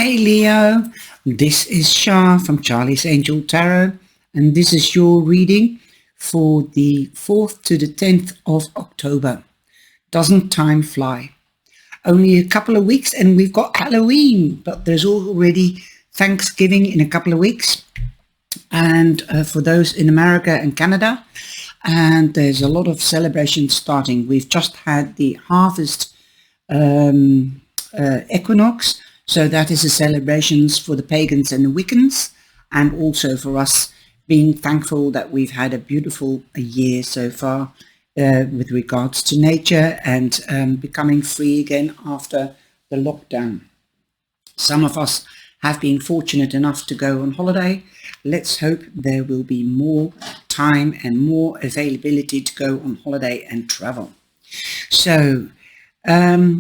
Hey Leo, this is Shah from Charlie's Angel Tarot, and this is your reading for the 4th to the 10th of October. Doesn't time fly? Only a couple of weeks and we've got Halloween, but there's already Thanksgiving in a couple of weeks, and for those in America and Canada, and there's a lot of celebrations starting. We've just had the harvest equinox. So that is the celebrations for the pagans and the Wiccans, and also for us being thankful that we've had a beautiful year so far with regards to nature and becoming free again after the lockdown. Some of us have been fortunate enough to go on holiday. Let's hope there will be more time and more availability to go on holiday and travel. So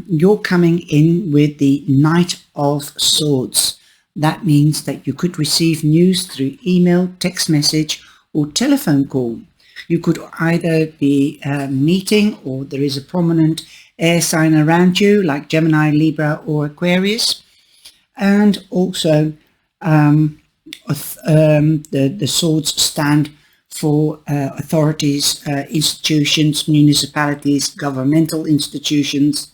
you're coming in with the Knight of Swords. That means that you could receive news through email, text message or telephone call. You could either be meeting, or there is a prominent air sign around you like Gemini, Libra or Aquarius. And also the swords stand for authorities, institutions, municipalities, governmental institutions.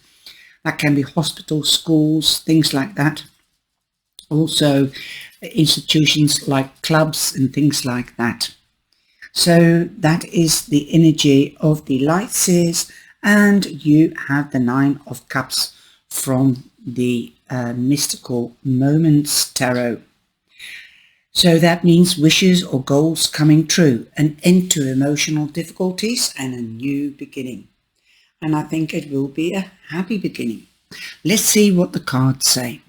That can be hospitals, schools, things like that. Also institutions like clubs and things like that. So that is the energy of the light seers, and you have the 9 of Cups from the Mystical Moments Tarot. So that means wishes or goals coming true, an end to emotional difficulties and a new beginning. And I think it will be a happy beginning. Let's see what the cards say.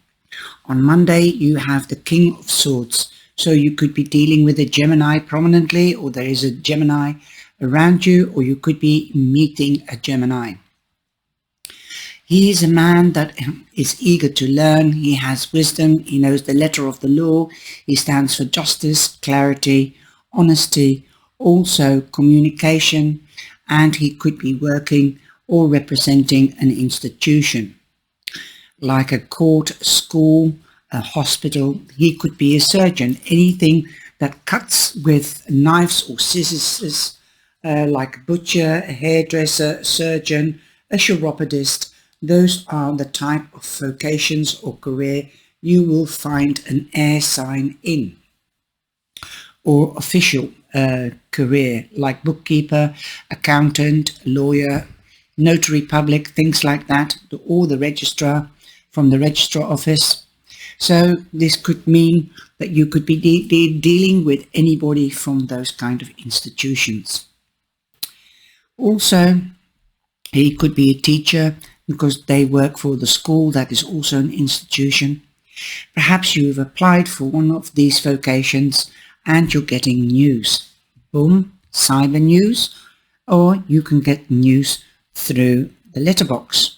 On Monday, you have the King of Swords. So you could be dealing with a Gemini prominently, or there is a Gemini around you, or you could be meeting a Gemini. He is a man that is eager to learn. He has wisdom. He knows the letter of the law. He stands for justice, clarity, honesty, also communication, and he could be working or representing an institution like a court, school, a hospital. He could be a surgeon, anything that cuts with knives or scissors, like a butcher, a hairdresser, a surgeon, a chiropodist. Those are the type of vocations or career you will find an air sign in. Or official career like bookkeeper, accountant, lawyer, notary public, things like that, or the registrar from the registrar office. So this could mean that you could be dealing with anybody from those kind of institutions. Also, he could be a teacher, because they work for the school that is also an institution. Perhaps you've applied for one of these vocations and you're getting news. Boom, cyber news, or you can get news through the letterbox.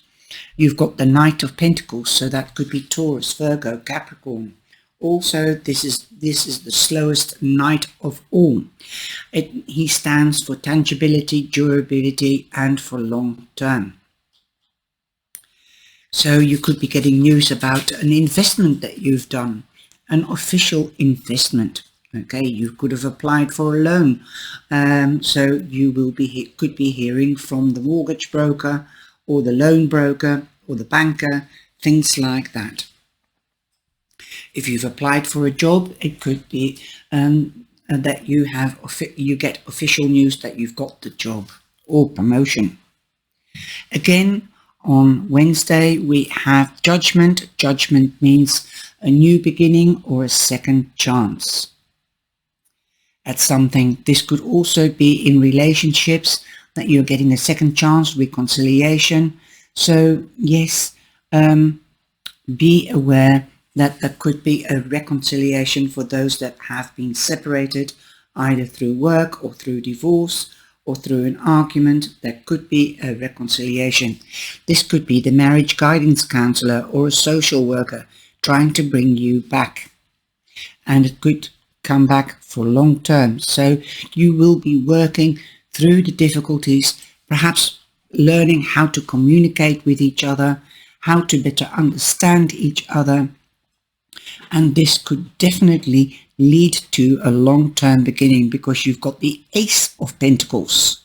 You've got the Knight of Pentacles, so that could be Taurus, Virgo, Capricorn. Also, this is the slowest knight of all. He stands for tangibility, durability, and for long term. So you could be getting news about an investment that you've done, an official investment. Okay, you could have applied for a loan. So you could be hearing from the mortgage broker or the loan broker or the banker, things like that. If you've applied for a job, it could be that you get official news that you've got the job or promotion. Again, on Wednesday, we have Judgment. Judgment means a new beginning or a second chance at something. This could also be in relationships, that you're getting a second chance, reconciliation. So yes, be aware that there could be a reconciliation for those that have been separated, either through work or through divorce, or through an argument. There could be a reconciliation. This could be the marriage guidance counselor or a social worker trying to bring you back. And it could come back for long term. So you will be working through the difficulties, perhaps learning how to communicate with each other, how to better understand each other, And this could definitely lead to a long-term beginning because you've got the Ace of Pentacles.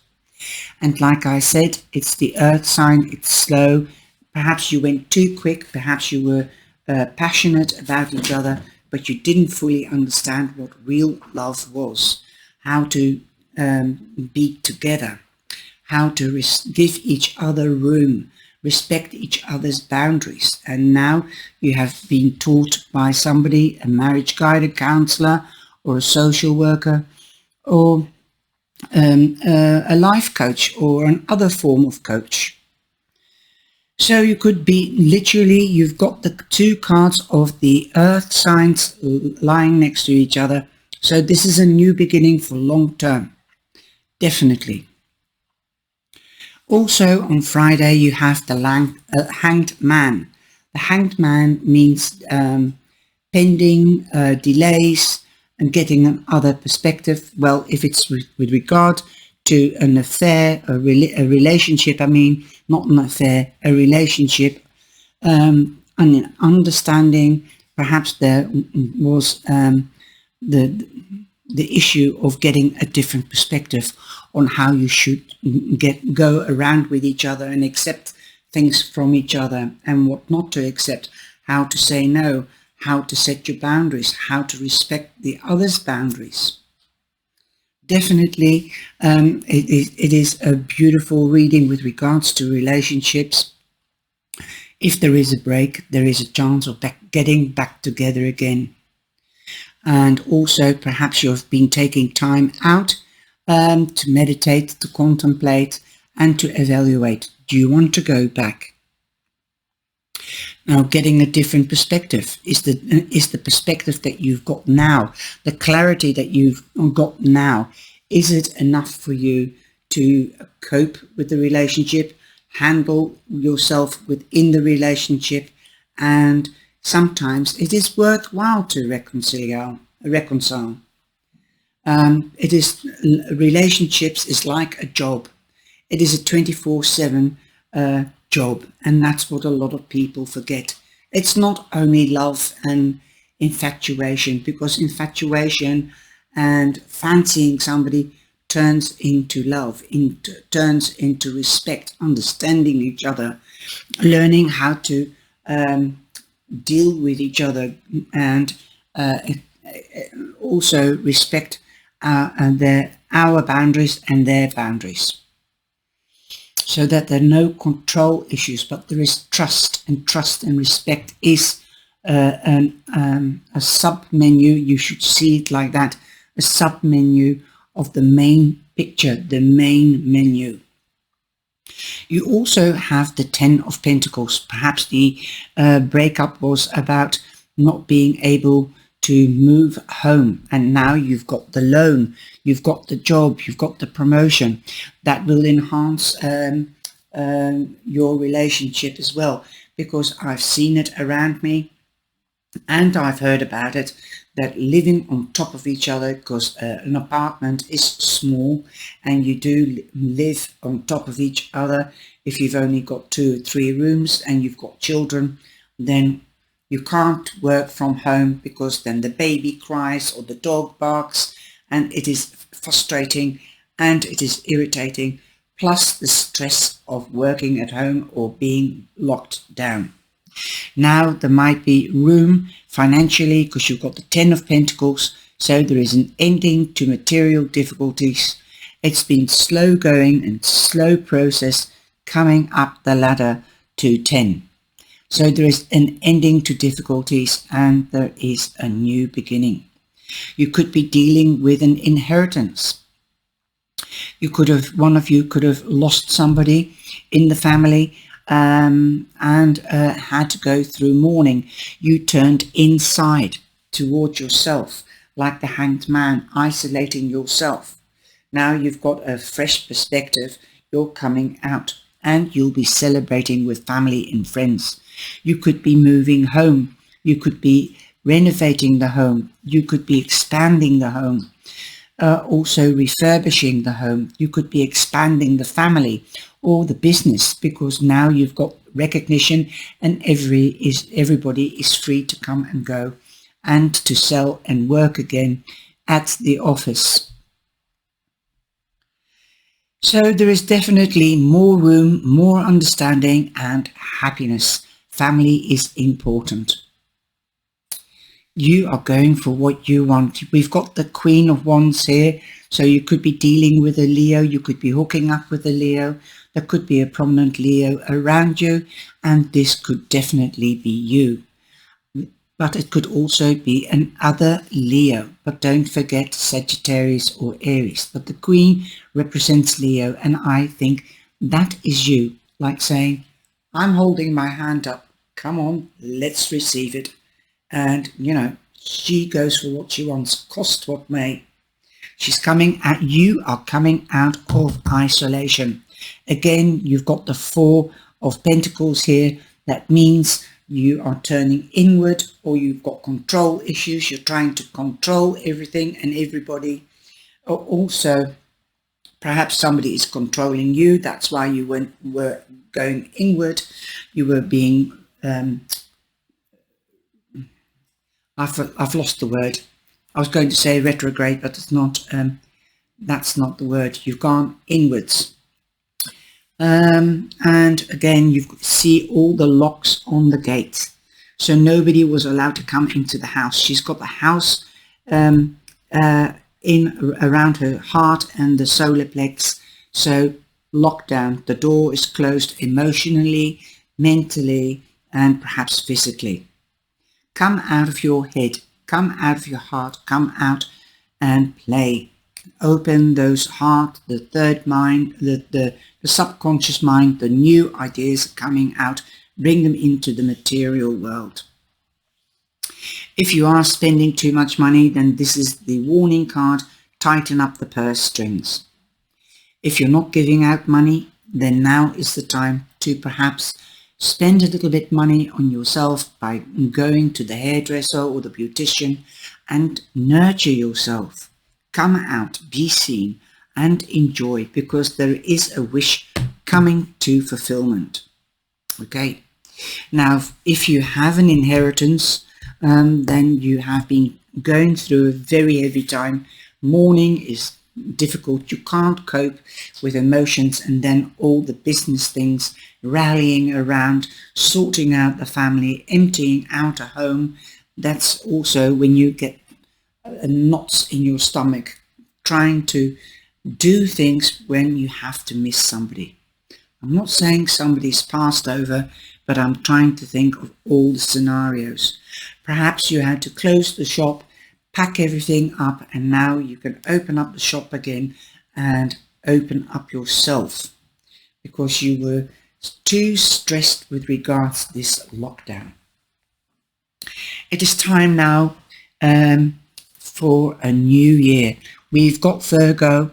And like I said, it's the earth sign, it's slow. Perhaps you went too quick, perhaps you were passionate about each other, but you didn't fully understand what real love was, how to be together, how to give each other room, respect each other's boundaries. And now you have been taught by somebody, a marriage guidance counselor or a social worker or a life coach or another form of coach. So you could be literally, you've got the two cards of the earth signs lying next to each other. So this is a new beginning for long term, definitely. Also on Friday you have the hanged man. The hanged man means pending delays and getting another perspective. Well, if it's with regard to an affair, a relationship, I mean, not an affair, a relationship, an understanding, perhaps there was the issue of getting a different perspective on how you should go around with each other and accept things from each other and what not to accept, how to say no, how to set your boundaries, how to respect the other's boundaries. Definitely, it is a beautiful reading with regards to relationships. If there is a break, there is a chance of getting back together again. And also perhaps you've been taking time out to meditate, to contemplate and to evaluate. Do you want to go back? Now, getting a different perspective is the perspective that you've got now, the clarity that you've got now. Is it enough for you to cope with the relationship, handle yourself within the relationship? And sometimes it is worthwhile to reconcile. Relationships is like a job. It is a 24/7 job, and that's what a lot of people forget. It's not only love and infatuation, because infatuation and fancying somebody turns into love, turns into respect, understanding each other, learning how to deal with each other, and also respect our boundaries and their boundaries, so that there are no control issues, but there is trust, and trust and respect is a sub-menu. You should see it like that, a sub-menu of the main picture, the main menu. You also have the 10 of Pentacles. Perhaps the breakup was about not being able to move home, and now you've got the loan, you've got the job, you've got the promotion that will enhance your relationship as well, because I've seen it around me and I've heard about it, that living on top of each other, because an apartment is small and you do live on top of each other. If you've only got 2 or 3 rooms and you've got children, then you can't work from home, because then the baby cries or the dog barks, and it is frustrating and it is irritating, plus the stress of working at home or being locked down. Now there might be room financially, because you've got the 10 of Pentacles, so there is an ending to material difficulties. It's been slow going and slow process coming up the ladder to 10. So there is an ending to difficulties and there is a new beginning. You could be dealing with an inheritance. One of you could have lost somebody in the family and had to go through mourning. You turned inside towards yourself, like the hanged man, isolating yourself. Now you've got a fresh perspective. You're coming out and you'll be celebrating with family and friends. You could be moving home. You could be renovating the home. You could be expanding the home. Also refurbishing the home. You could be expanding the family or the business, because now you've got recognition and everybody is free to come and go and to sell and work again at the office. So there is definitely more room, more understanding and happiness. Family is important. You are going for what you want. We've got the Queen of Wands here, so you could be dealing with a Leo, you could be hooking up with a Leo, there could be a prominent Leo around you, and this could definitely be you. But it could also be another Leo. But don't forget Sagittarius or Aries. But the Queen represents Leo, and I think that is you. Like saying, I'm holding my hand up. Come on, let's receive it. And, you know, she goes for what she wants, cost what may. She's coming at you, are coming out of isolation. Again, you've got the Four of Pentacles here. That means you are turning inward, or you've got control issues. You're trying to control everything and everybody. Or also, perhaps somebody is controlling you. That's why you were going inward. You were being... I've lost the word. I was going to say retrograde, but it's not. That's not the word. You've gone inwards. And again, you see all the locks on the gate. So nobody was allowed to come into the house. She's got the house in around her heart and the solar plex. So lockdown. The door is closed emotionally, mentally, and perhaps physically. Come out of your head, come out of your heart, come out and play. Open those heart, the third mind, the subconscious mind, the new ideas coming out, bring them into the material world. If you are spending too much money, then this is the warning card, tighten up the purse strings. If you're not giving out money, then now is the time to perhaps spend a little bit money on yourself by going to the hairdresser or the beautician and nurture yourself. Come out, be seen and enjoy, because there is a wish coming to fulfillment. Okay. Now, if you have an inheritance, then you have been going through a very heavy time. Mourning is difficult. You can't cope with emotions, and then all the business things, rallying around, sorting out the family, emptying out a home. That's also when you get knots in your stomach, trying to do things when you have to miss somebody. I'm not saying somebody's passed over, but I'm trying to think of all the scenarios. Perhaps you had to close the shop, pack everything up, and now you can open up the shop again and open up yourself because you were too stressed with regards to this lockdown. It is time now for a new year. We've got Virgo,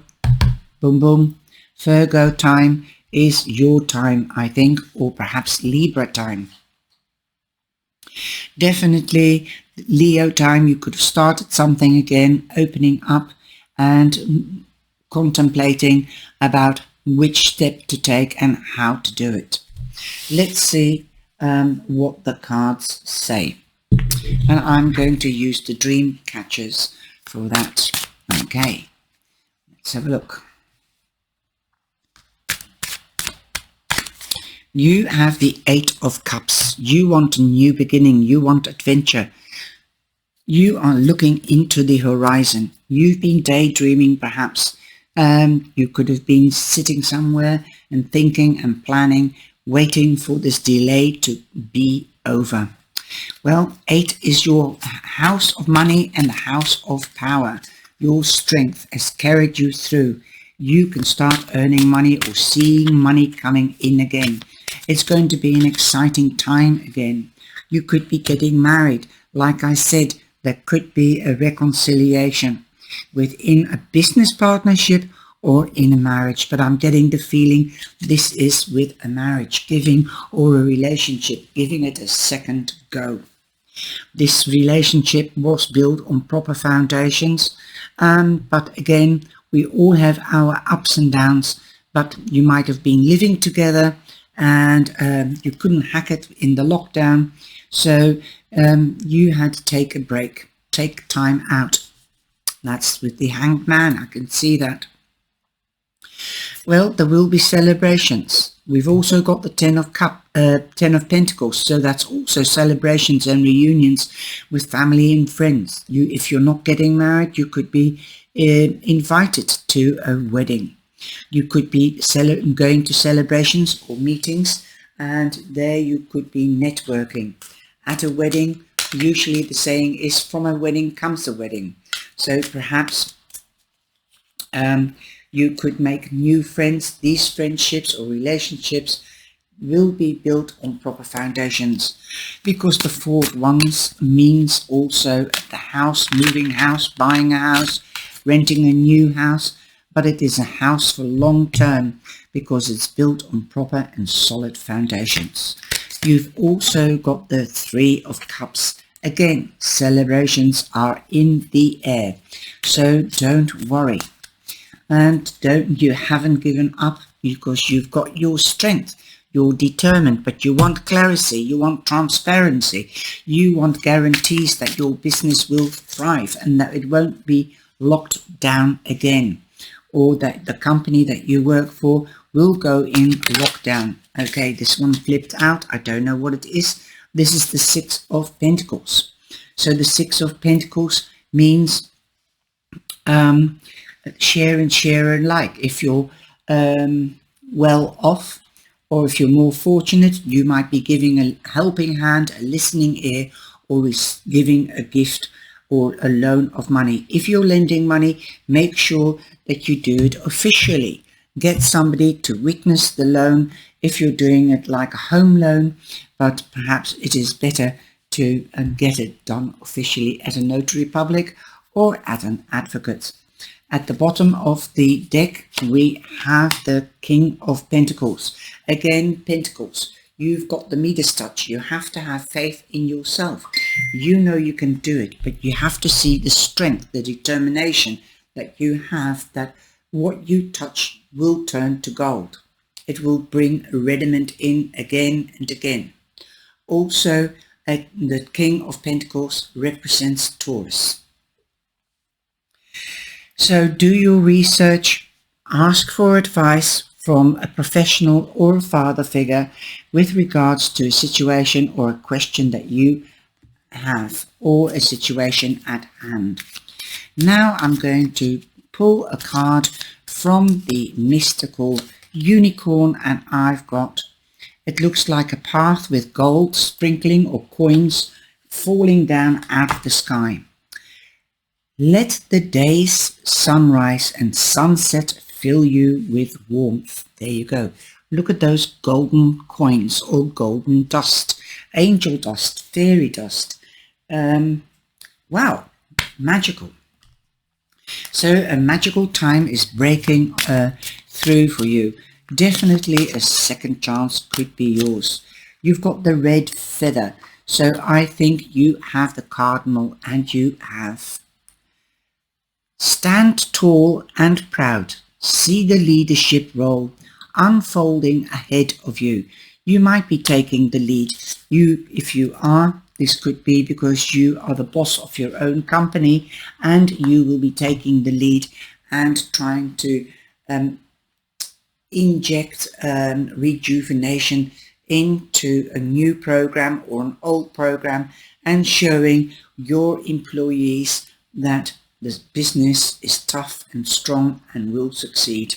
boom boom. Virgo time is your time, I think, or perhaps Libra time. Definitely Leo time, you could have started something again, opening up and contemplating about which step to take and how to do it. Let's see what the cards say. And I'm going to use the dream catchers for that. Okay, let's have a look. You have the Eight of Cups. You want a new beginning. You want adventure. You are looking into the horizon. You've been daydreaming perhaps. You could have been sitting somewhere and thinking and planning, waiting for this delay to be over. Well, 8 is your house of money and the house of power. Your strength has carried you through. You can start earning money or seeing money coming in again. It's going to be an exciting time again. You could be getting married. Like I said, there could be a reconciliation within a business partnership or in a marriage. But I'm getting the feeling this is with a marriage, giving or a relationship, giving it a second go. This relationship was built on proper foundations. But again, we all have our ups and downs, but you might have been living together and you couldn't hack it in the lockdown. So you had to take a break, take time out. That's with the Hanged Man. I can see that. Well, there will be celebrations. We've also got the Ten of Pentacles, so that's also celebrations and reunions with family and friends. If you're not getting married, you could be invited to a wedding. You could be going to celebrations or meetings, and there you could be networking. At a wedding, usually the saying is, from a wedding comes a wedding. So perhaps you could make new friends. These friendships or relationships will be built on proper foundations, because the 4 of Wands means also the house, moving house, buying a house, renting a new house, but it is a house for long term because it's built on proper and solid foundations. You've also got the 3 of Cups. Again, celebrations are in the air, so don't worry. And you haven't given up, because you've got your strength. You're determined, but you want clarity, you want transparency, you want guarantees that your business will thrive and that it won't be locked down again, or that the company that you work for will go in lockdown. Okay, this one flipped out. I don't know what it is. This is the 6 of Pentacles. So the 6 of Pentacles means share and share alike. If you're well off, or if you're more fortunate, you might be giving a helping hand, a listening ear, or giving a gift or a loan of money. If you're lending money, make sure that you do it officially. Get somebody to witness the loan if you're doing it like a home loan, but perhaps it is better to get it done officially at a notary public or at an advocate. At the bottom of the deck, we have the King of Pentacles. Again, Pentacles. You've got the Midas touch. You have to have faith in yourself. You know you can do it, but you have to see the strength, the determination that you have, that what you touch will turn to gold. It will bring rediment in again and again. Also, the King of Pentacles represents Taurus. So do your research, ask for advice from a professional or a father figure with regards to a situation or a question that you have, or a situation at hand. Now I'm going to pull a card from the mystical unicorn, and I've got, it looks like a path with gold sprinkling or coins falling down out of the sky. Let the day's sunrise and sunset fill you with warmth. There you go. Look at those golden coins or golden dust, angel dust, fairy dust. Wow, magical. So a magical time is breaking through for you. Definitely a second chance could be yours. You've got the red feather. So I think you have the cardinal, and you have. Stand tall and proud. See the leadership role unfolding ahead of you. You might be taking the lead. If you are, this could be because you are the boss of your own company, and you will be taking the lead and trying to inject rejuvenation into a new program or an old program, and showing your employees that this business is tough and strong and will succeed.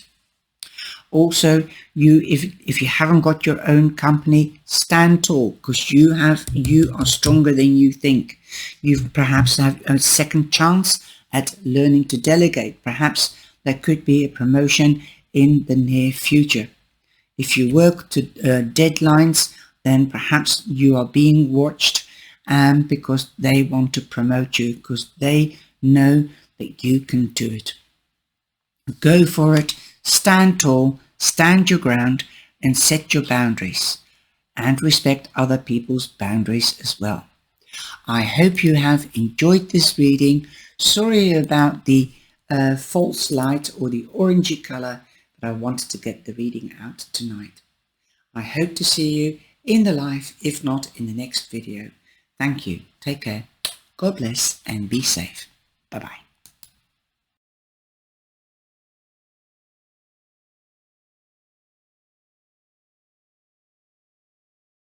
Also, if you haven't got your own company, stand tall, because you are stronger than you think. You perhaps have a second chance at learning to delegate. Perhaps there could be a promotion in the near future. If you work to deadlines, then perhaps you are being watched, because they want to promote you, because they know that you can do it. Go for it. Stand tall, stand your ground, and set your boundaries, and respect other people's boundaries as well. I hope you have enjoyed this reading. Sorry about the false light or the orangey color, but I wanted to get the reading out tonight. I hope to see you in the live, if not in the next video. Thank you. Take care. God bless and be safe. Bye-bye.